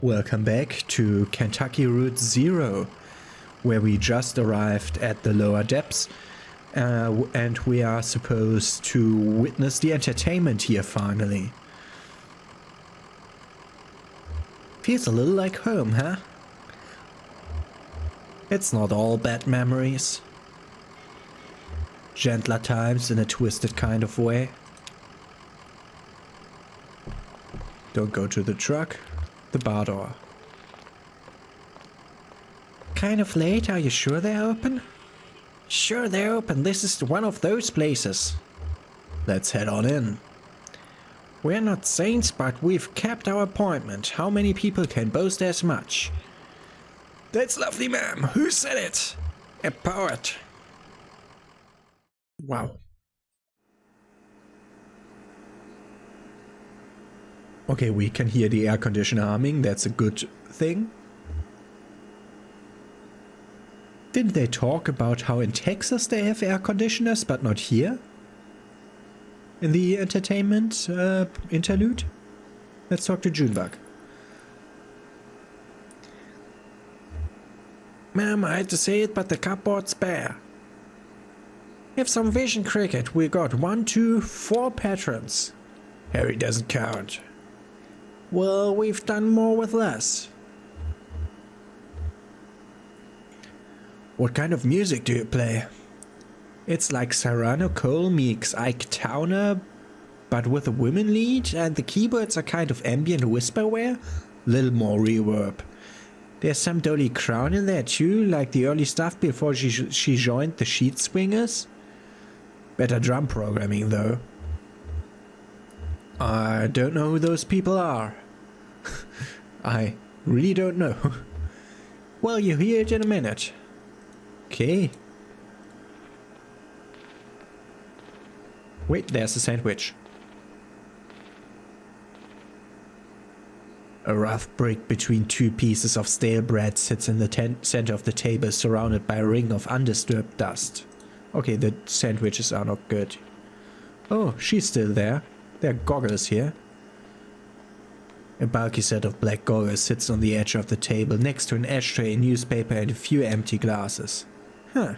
Welcome back to Kentucky Route Zero, where we just arrived at the lower depths, and we are supposed to witness the entertainment here finally. Feels a little like home, huh? It's not all bad memories. Gentler times in a twisted kind of way. Don't go to the truck. The bar door. Kind of late, are you sure they're open? Sure they're open, this is one of those places. Let's head on in. We're not saints, but we've kept our appointment. How many people can boast as much? That's lovely, ma'am. Who said it? A poet. Wow. Okay, we can hear the air conditioner humming, that's a good thing. Didn't they talk about how in Texas they have air conditioners, but not here? In the entertainment interlude? Let's talk to Junebug. Ma'am, I hate to say it, but the cupboard's bare. Have some vision, cricket. We got 1, 2, 4 patrons. Harry doesn't count. Well, we've done more with less. What kind of music do you play? It's like Serrano Cole meets Ike Towner, but with a women lead, and the keyboards are kind of ambient whisperware. Little more reverb. There's some Dolly Crown in there too, like the early stuff before she joined the Sheet Swingers. Better drum programming though. I don't know who those people are. I really don't know. Well, you'll hear it in a minute. Okay. Wait, there's a sandwich. A rough brick between two pieces of stale bread sits in the center of the table, surrounded by a ring of undisturbed dust. Okay, the sandwiches are not good. Oh, she's still there. There are goggles here. A bulky set of black goggles sits on the edge of the table, next to an ashtray, a newspaper, and a few empty glasses. Huh.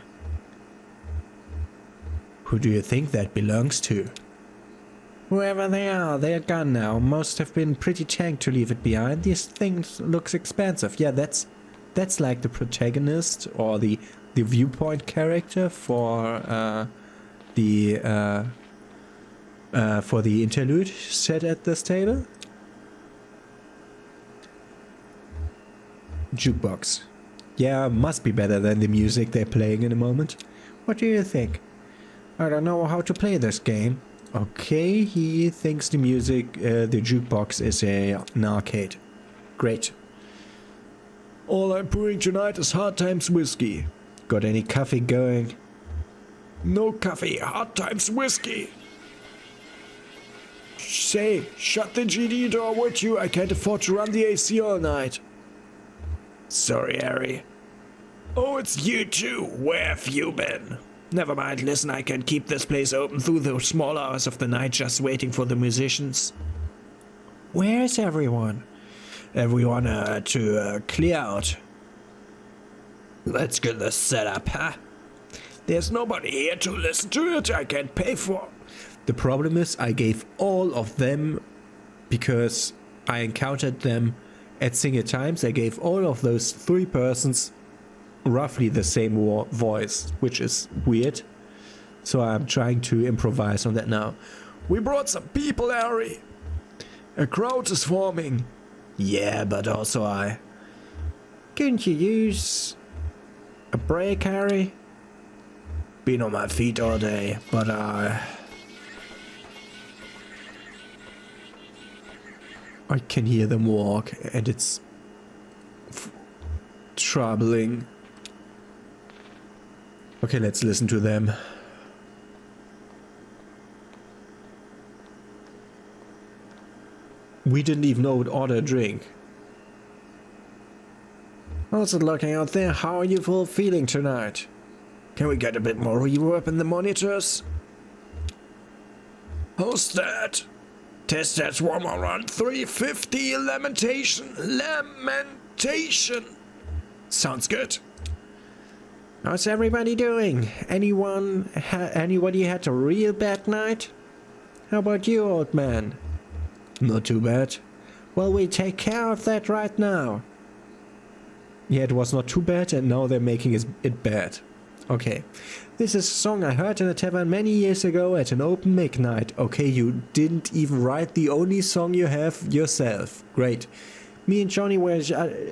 Who do you think that belongs to? Whoever they are, they're gone now. Most have been pretty tanked to leave it behind. These things looks expensive. Yeah, that's like the protagonist or the viewpoint character for the interlude set at this table. Jukebox. Yeah, must be better than the music they're playing in a moment. What do you think? I don't know how to play this game. Okay, he thinks the music, the jukebox is an arcade. Great. All I'm pouring tonight is Hard Times whiskey. Got any coffee going? No coffee, Hard Times whiskey. Say, shut the GD door, would you? I can't afford to run the AC all night. Sorry, Harry. Oh, it's you too. Where have you been? Never mind, listen, I can keep this place open through the small hours of the night, just waiting for the musicians. Where is everyone? Everyone to clear out. Let's get this set up, huh? There's nobody here to listen to it. I can't pay for. The problem is I gave all of them, because I encountered them at single times, I gave all of those 3 persons roughly the same voice, which is weird. So I'm trying to improvise on that now. We brought some people, Harry. A crowd is forming. Yeah, but also I. Couldn't you use a break, Harry? Been on my feet all day, but I can hear them walk, and it's troubling. Okay, let's listen to them. We didn't even order a drink. How's it looking out there? How are you all feeling tonight? Can we get a bit more reverb in the monitors? How's that? Test, one more run. 350, Lamentation. Lamentation. Sounds good. How's everybody doing? Anybody had a real bad night? How about you, old man? Not too bad. Well, we take care of that right now. Yeah, it was not too bad, and now they're making it bad. Okay. This is a song I heard in a tavern many years ago at an open mic night. Okay, you didn't even write the only song you have yourself. Great. Me and Johnny were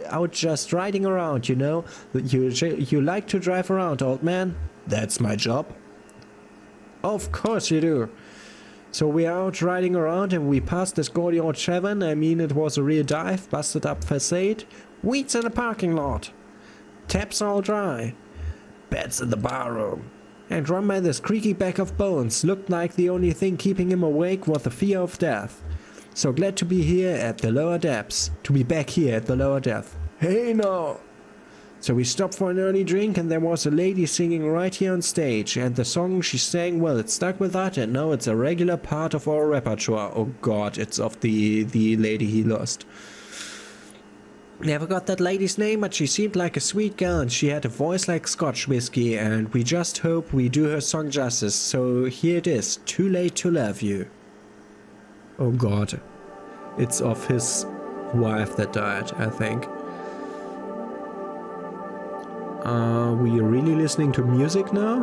out just riding around, you know. You like to drive around, old man? That's my job. Of course you do. So we are out riding around and we passed this gaudy old tavern. I mean, it was a real dive, busted up facade, weeds in the parking lot, taps all dry, beds in the bar room, and run by this creaky bag of bones. Looked like the only thing keeping him awake was the fear of death. So glad to be here at the lower depths. To be back here at the lower depth. Hey now! So we stopped for an early drink and there was a lady singing right here on stage. And the song she sang, well, it stuck with that and now it's a regular part of our repertoire. Oh god, it's of the lady he lost. Never got that lady's name, but she seemed like a sweet girl and she had a voice like Scotch whiskey. And we just hope we do her song justice. So here it is, Too Late to Love You. Oh god, it's of his wife that died, I think. Are we really listening to music now?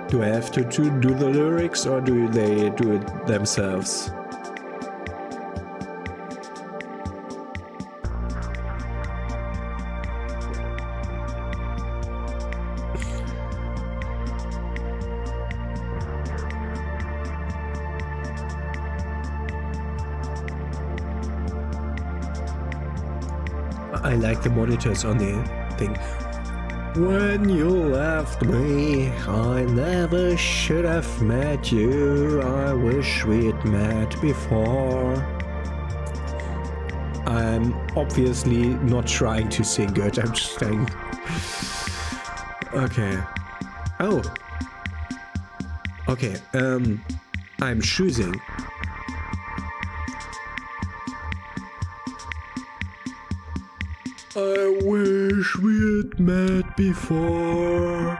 Do I have to do the lyrics or do they do it themselves? I like the monitors on the thing. When you left me, I never should have met you. I wish we'd met before. I'm obviously not trying to sing good, I'm just saying. Okay. Oh. Okay, I'm choosing. I wish we had met before.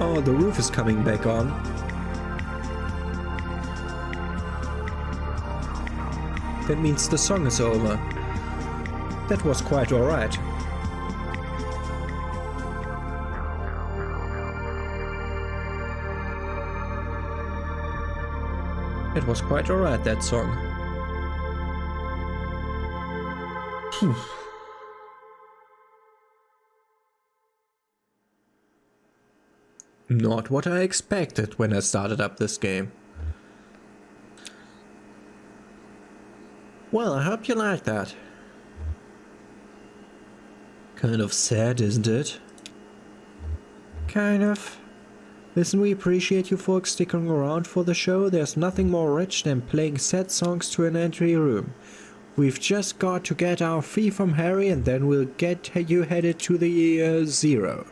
Oh, the roof is coming back on. That means the song is over. That was quite alright. It was quite alright, that song. Phew. Not what I expected when I started up this game. Well, I hope you like that. Kind of sad, isn't it? Kind of. Listen, we appreciate you folks sticking around for the show. There's nothing more rich than playing sad songs to an empty room. We've just got to get our fee from Harry and then we'll get you headed to the zero.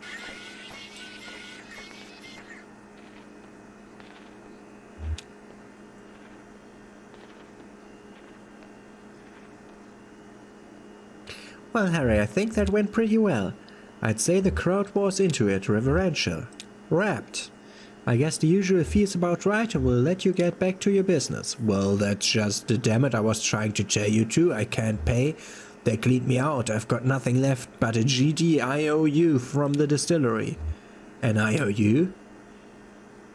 Well, Harry, I think that went pretty well. I'd say the crowd was into it, reverential. Rapt. I guess the usual fee is about right and we'll let you get back to your business. Well, that's just the damn it I was trying to tell you to. I can't pay. They cleaned me out. I've got nothing left but a GD IOU from the distillery. An IOU?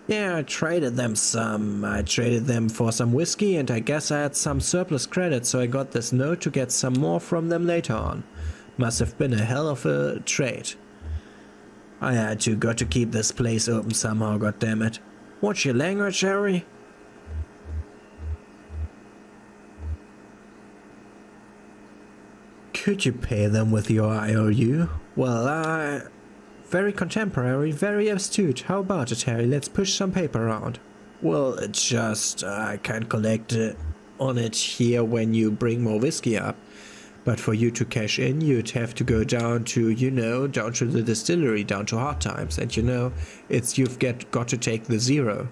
Yeah, I traded them some. I traded them for some whiskey and I guess I had some surplus credit, so I got this note to get some more from them later on. Must have been a hell of a trade. I had to, got to keep this place open somehow, goddammit. What's your language, Harry? Could you pay them with your IOU? Well, very contemporary, very astute. How about it, Harry? Let's push some paper around. Well, it's just, I can't collect on it here when you bring more whiskey up. But for you to cash in, you'd have to go down to, you know, down to the distillery, down to Hard Times. And you know, it's you've got to take the zero.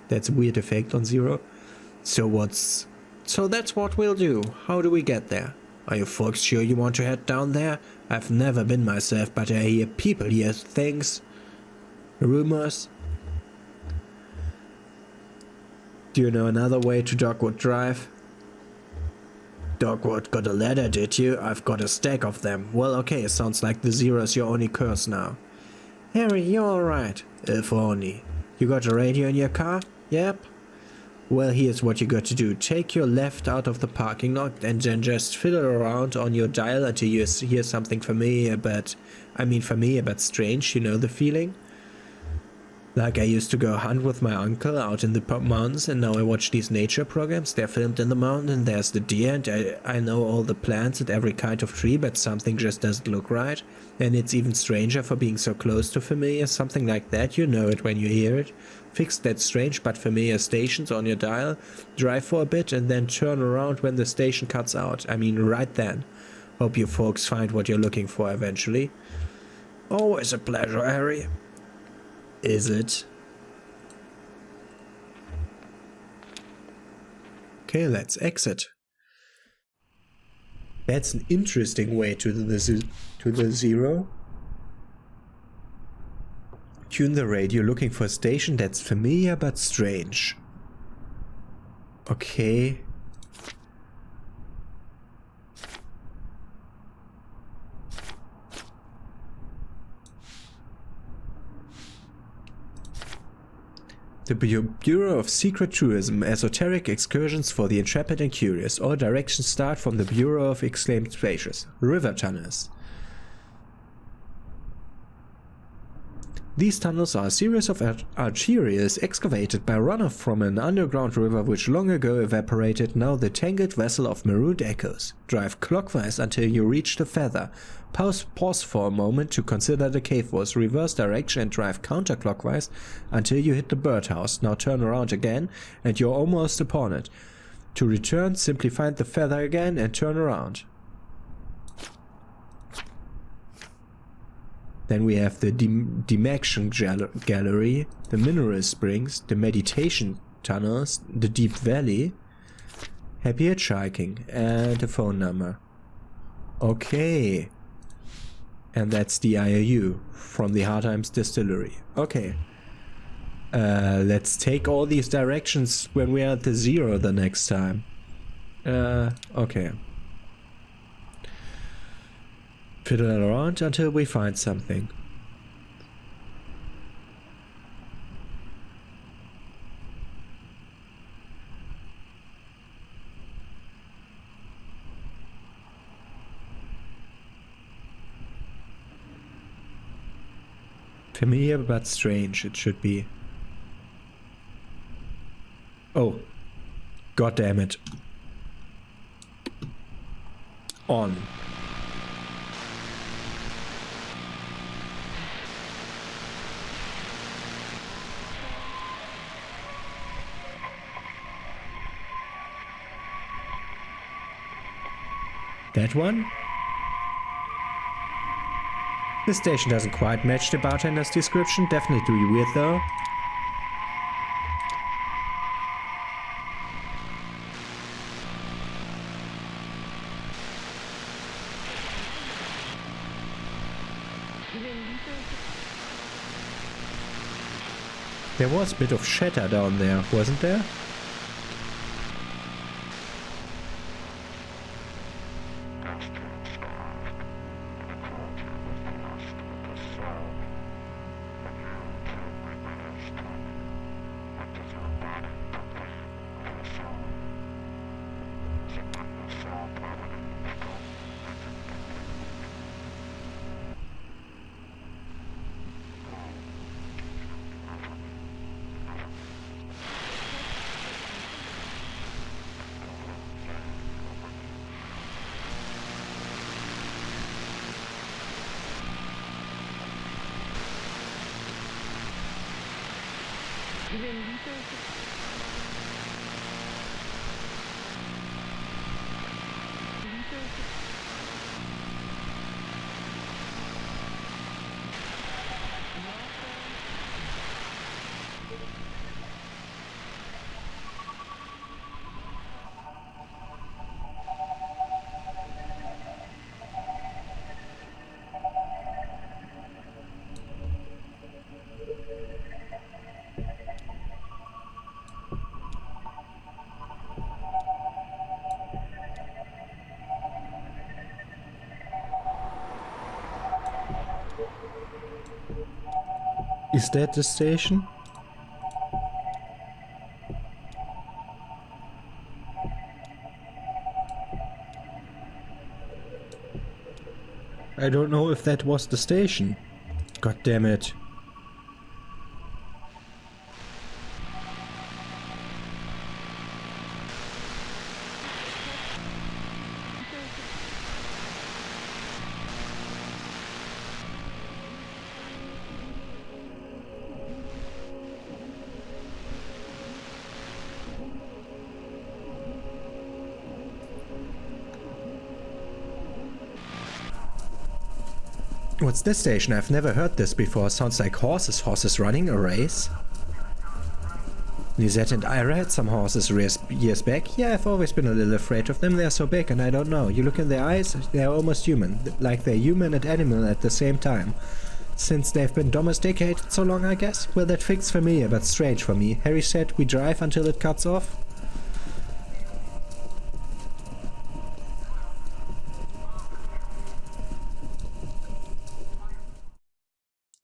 That's a weird effect on zero. So that's what we'll do. How do we get there? Are you folks sure you want to head down there? I've never been myself, but I hear people hear things. Rumors. Do you know another way to Dogwood Drive? Dogwood got a ladder, did you? I've got a stack of them. Well, okay, sounds like the zero's your only curse now. Harry, you're alright. If only. You got a radio in your car? Yep. Well, here's what you got to do. Take your left out of the parking lot and then just fiddle around on your dial until you hear something familiar but strange, you know the feeling? Like I used to go hunt with my uncle out in the mountains and now I watch these nature programs. They're filmed in the mountain and there's the deer and I know all the plants and every kind of tree, but something just doesn't look right. And it's even stranger for being so close to familiar, something like that. You know it when you hear it. Fix that strange but familiar stations on your dial, drive for a bit and then turn around when the station cuts out. I mean right then. Hope you folks find what you're looking for eventually. Always a pleasure, Harry. Is it? Okay, let's exit. That's an interesting way to the zero. Tune the radio looking for a station that's familiar but strange. Okay. The Bureau of Secret Tourism, esoteric excursions for the intrepid and curious. All directions start from the Bureau of Exclaimed Spacious. River tunnels. These tunnels are a series of arterials excavated by runoff from an underground river which long ago evaporated, now the tangled vessel of marooned echoes. Drive clockwise until you reach the feather. Pause for a moment to consider the cave walls. Reverse direction and drive counterclockwise until you hit the birdhouse. Now turn around again and you're almost upon it. To return, simply find the feather again and turn around. Then we have the Dimaction Gallery, the Mineral Springs, the Meditation Tunnels, the Deep Valley, Happy Hitchhiking, and a phone number. Okay. And that's the IOU from the Hard Times Distillery. Okay. Let's take all these directions when we are at the 0 the next time. Okay. Fiddle around until we find something. Familiar but strange, it should be. Oh. God damn it. On. That one? This station doesn't quite match the bartender's description, definitely weird though. There was a bit of shatter down there, wasn't there? Is that the station? I don't know if that was the station. God damn it. What's this station? I've never heard this before. Sounds like horses. Horses running a race? Lisette and Ira had some horses years back. Yeah, I've always been a little afraid of them. They're so big and I don't know. You look in their eyes, they're almost human. Like they're human and animal at the same time. Since they've been domesticated so long, I guess? Well, that fig's familiar but strange for me. Harry said we drive until it cuts off.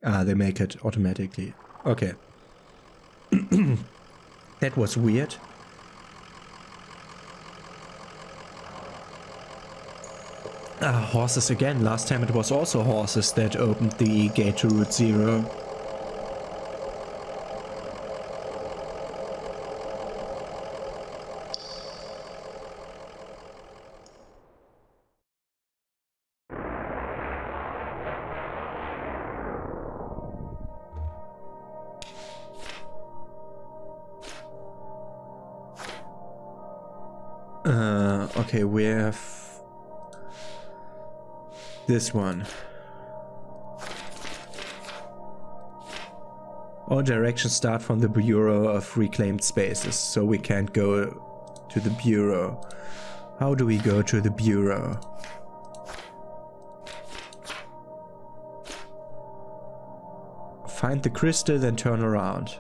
Ah, they make it automatically. Okay. That was weird. Ah, horses again. Last time it was also horses that opened the gate to Route 0. Okay, we have this one. All directions start from the Bureau of Reclaimed Spaces, so we can't go to the Bureau. How do we go to the Bureau? Find the crystal, then turn around.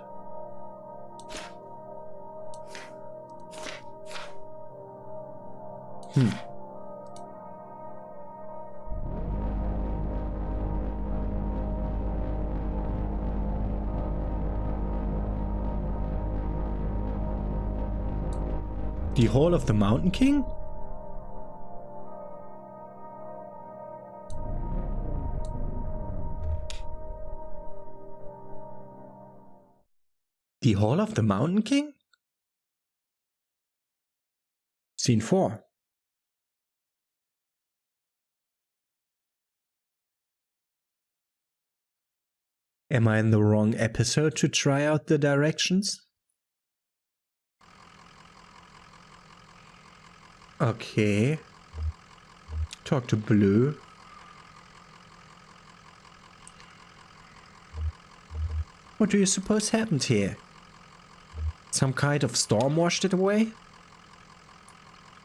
The Hall of the Mountain King? The Hall of the Mountain King? Scene 4. Am I in the wrong episode to try out the directions? Okay. Talk to Blue. What do you suppose happened here? Some kind of storm washed it away?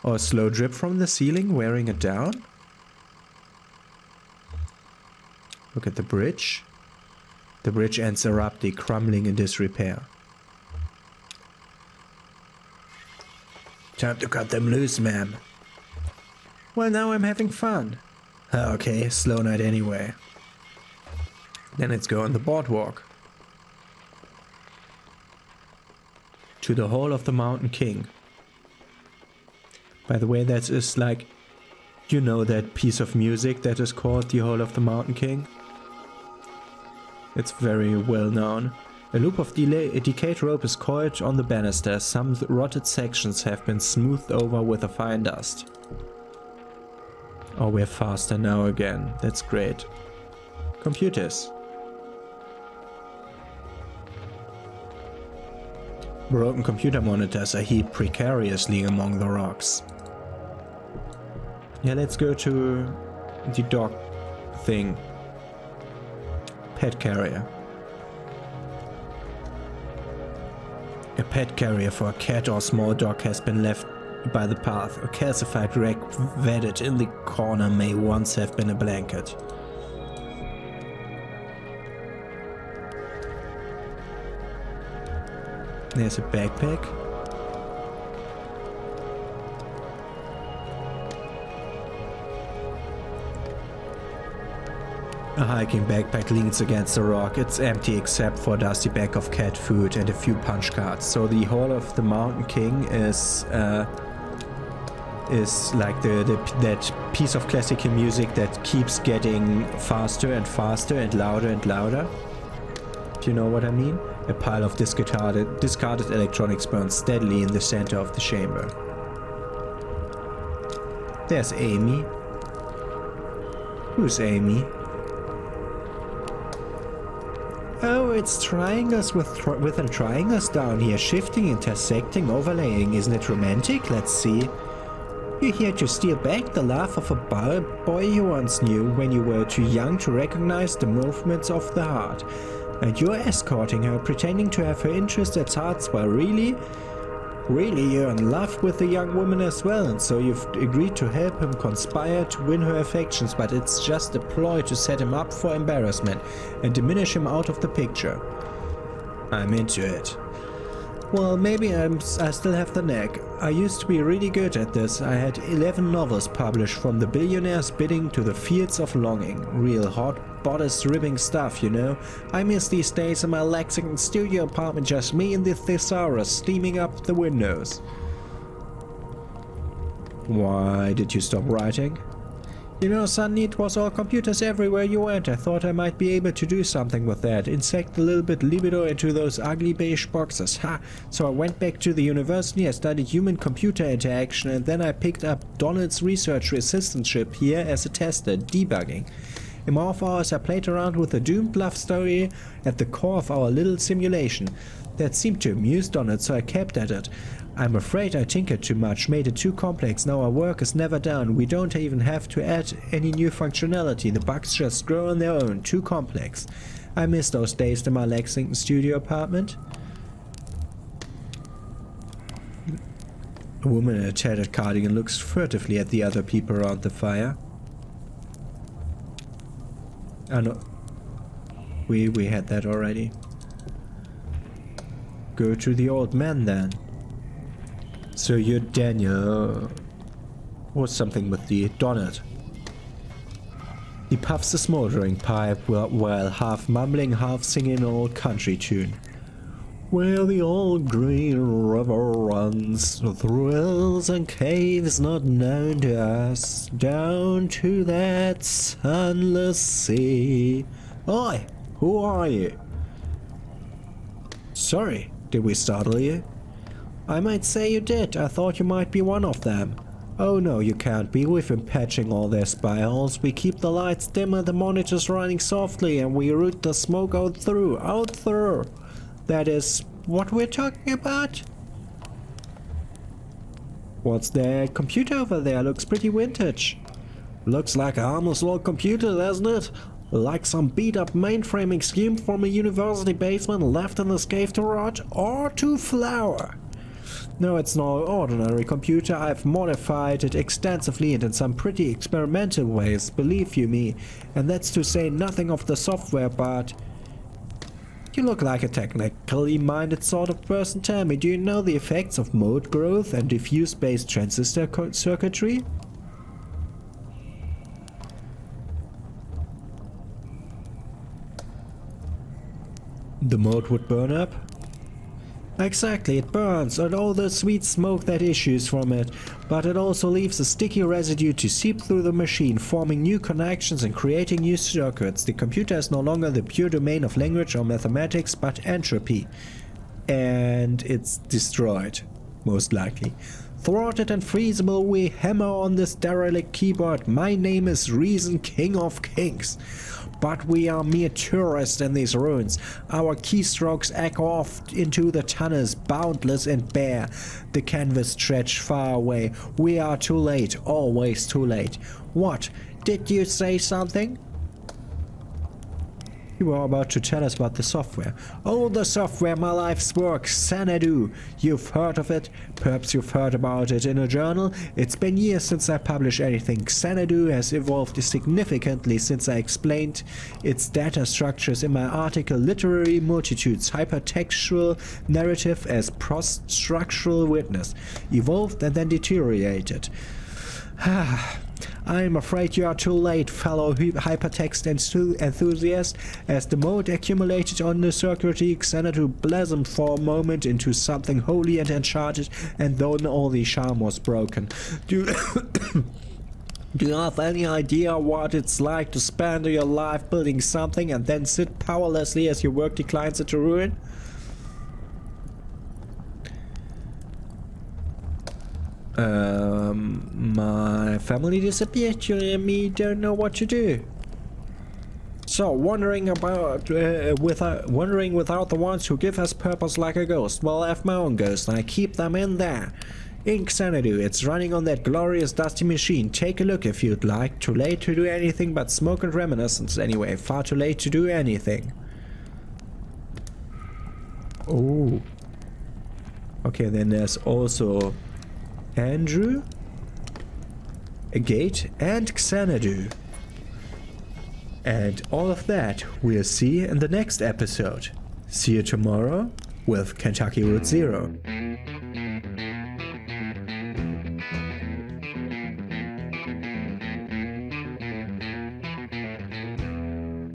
Or a slow drip from the ceiling wearing it down? Look at the bridge. The bridge ends abruptly, crumbling in disrepair. Time to cut them loose, ma'am. Well, now I'm having fun. Okay, slow night anyway. Then let's go on the boardwalk. To the Hall of the Mountain King. By the way, that is like, you know that piece of music that is called the Hall of the Mountain King? It's very well known. A loop of decayed rope is coiled on the banister. Some rotted sections have been smoothed over with a fine dust. Oh, we're faster now again. That's great. Computers. Broken computer monitors are heaped precariously among the rocks. Yeah, let's go to the dog thing. Pet carrier. A pet carrier for a cat or small dog has been left by the path. A calcified wreck vetted in the corner may once have been a blanket. There's a backpack. A hiking backpack leans against a rock. It's empty except for a dusty bag of cat food and a few punch cards. So the Hall of the Mountain King is like that piece of classical music that keeps getting faster and faster and louder. If you know what I mean? A pile of discarded electronics burns steadily in the center of the chamber. There's Amy. Who's Amy? Oh, it's triangles within triangles down here, shifting, intersecting, overlaying. Isn't it romantic? Let's see. You're here to steal back the laugh of a boy you once knew when you were too young to recognize the movements of the heart. And you're escorting her, pretending to have her interest at heart, while really you're in love with the young woman as well, and so you've agreed to help him conspire to win her affections, but it's just a ploy to set him up for embarrassment and diminish him out of the picture. I'm into it. Well, maybe I still have the knack. I used to be really good at this. I had 11 novels published, from the billionaire's bidding to the fields of longing. Real hot, bodice-ripping stuff, you know. I miss these days in my Lexington studio apartment, just me and the thesaurus steaming up the windows. Why did you stop writing? You know, suddenly it was all computers everywhere you went. I thought I might be able to do something with that. Inject a little bit libido into those ugly beige boxes. Ha! So I went back to the university, I studied human-computer interaction, and then I picked up Donald's research assistantship here as a tester, debugging. In my off hours I played around with a doomed love story at the core of our little simulation. That seemed to amuse Donald, so I kept at it. I'm afraid I tinkered too much, made it too complex. Now our work is never done. We don't even have to add any new functionality. The bugs just grow on their own. Too complex. I miss those days in my Lexington studio apartment. A woman in a tattered cardigan looks furtively at the other people around the fire. We had that already. Go to the old man then. So you're Daniel. Or something with the Donut. He puffs a smoldering pipe while half mumbling, half singing an old country tune. Where the old green river runs through hills and caves not known to us, down to that sunless sea. Oi, who are you? Sorry, did we startle you? I might say you did. I thought you might be one of them. Oh no, you can't be. We've been patching all their spy holes. We keep the lights dim and the monitors running softly, and we route the smoke out through. That is what we're talking about. What's that computer over there? Looks pretty vintage. Looks like a harmless old computer, doesn't it? Like some beat-up mainframing scheme from a university basement left in this cave to rot or to flower. No, it's no ordinary computer. I've modified it extensively and in some pretty experimental ways, believe you me. And that's to say nothing of the software, but... You look like a technically minded sort of person. Tell me, do you know the effects of mode growth and diffuse-based transistor circuitry? The mode would burn up? Exactly, it burns, and all the sweet smoke that issues from it, but it also leaves a sticky residue to seep through the machine, forming new connections and creating new circuits. The computer is no longer the pure domain of language or mathematics, but entropy. And it's destroyed, most likely. Thwarted and freezable, we hammer on this derelict keyboard. My name is Reason, King of Kings. But we are mere tourists in these ruins. Our keystrokes echo off into the tunnels, boundless and bare. The canvas stretched far away. We are too late, always too late. What? Did you say something? You were about to tell us about the software. Oh, the software, my life's work, Xanadu. You've heard of it? Perhaps you've heard about it in a journal? It's been years since I published anything. Xanadu has evolved significantly since I explained its data structures in my article Literary Multitudes, Hypertextual Narrative as Post-Structural Witness. Evolved and then deteriorated. I'm afraid you are too late, fellow hypertext enthusiast, as the mode accumulated on the circuitry Xanadu blossomed for a moment into something holy and enchanted, and then all the charm was broken. Do you have any idea what it's like to spend your life building something and then sit powerlessly as your work declines into ruin? My family disappeared, you and me don't know what to do. So, wandering without the ones who give us purpose like a ghost. Well, I have my own ghost and I keep them in there. In Xanadu, it's running on that glorious dusty machine. Take a look if you'd like. Too late to do anything but smoke and reminiscence anyway. Far too late to do anything. Oh. Okay, then there's also Andrew, a gate, and Xanadu. And all of that we'll see in the next episode. See you tomorrow with Kentucky Route Zero.